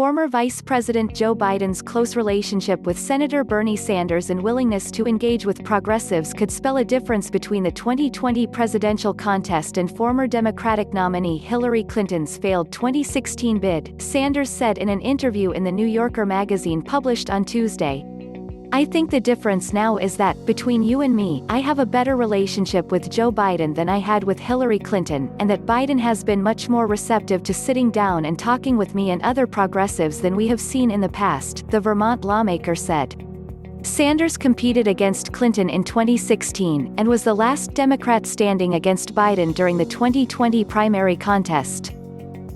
Former Vice President Joe Biden's close relationship with Senator Bernie Sanders and willingness to engage with progressives could spell a difference between the 2020 presidential contest and former Democratic nominee Hillary Clinton's failed 2016 bid, Sanders said in an interview in the New Yorker magazine published on Tuesday. "I think the difference now is that, between you and me, I have a better relationship with Joe Biden than I had with Hillary Clinton, and that Biden has been much more receptive to sitting down and talking with me and other progressives than we have seen in the past," the Vermont lawmaker said. Sanders competed against Clinton in 2016, and was the last Democrat standing against Biden during the 2020 primary contest.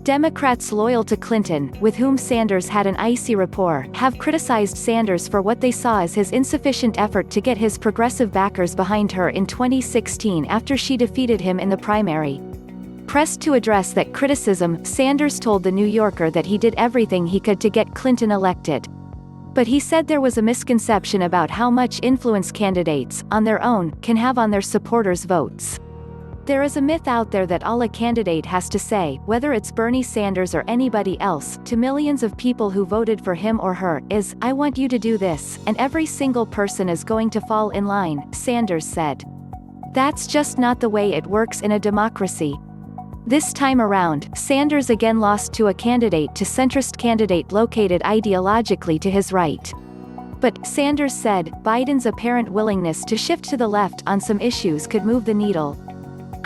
Democrats loyal to Clinton, with whom Sanders had an icy rapport, have criticized Sanders for what they saw as his insufficient effort to get his progressive backers behind her in 2016 after she defeated him in the primary. Pressed to address that criticism, Sanders told The New Yorker that he did everything he could to get Clinton elected. But he said there was a misconception about how much influence candidates, on their own, can have on their supporters' votes. "There is a myth out there that all a candidate has to say, whether it's Bernie Sanders or anybody else, to millions of people who voted for him or her, is, 'I want you to do this,' and every single person is going to fall in line," Sanders said. "That's just not the way it works in a democracy." This time around, Sanders again lost to a centrist candidate located ideologically to his right. But, Sanders said, Biden's apparent willingness to shift to the left on some issues could move the needle.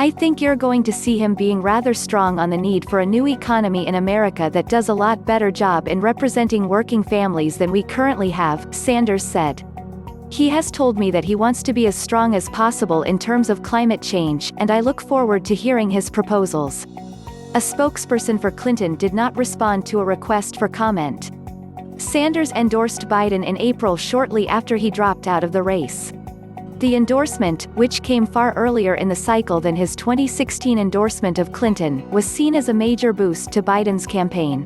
"I think you're going to see him being rather strong on the need for a new economy in America that does a lot better job in representing working families than we currently have," Sanders said. "He has told me that he wants to be as strong as possible in terms of climate change, and I look forward to hearing his proposals." A spokesperson for Clinton did not respond to a request for comment. Sanders endorsed Biden in April shortly after he dropped out of the race. The endorsement, which came far earlier in the cycle than his 2016 endorsement of Clinton, was seen as a major boost to Biden's campaign.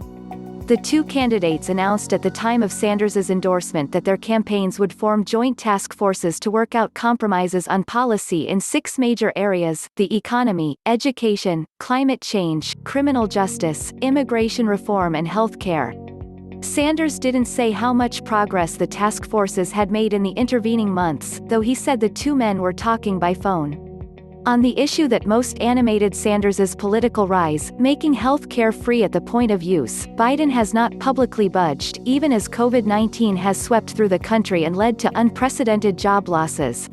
The two candidates announced at the time of Sanders's endorsement that their campaigns would form joint task forces to work out compromises on policy in 6 major areas: the economy, education, climate change, criminal justice, immigration reform and health care. Sanders didn't say how much progress the task forces had made in the intervening months, though he said the two men were talking by phone. On the issue that most animated Sanders's political rise, making health care free at the point of use, Biden has not publicly budged, even as COVID-19 has swept through the country and led to unprecedented job losses.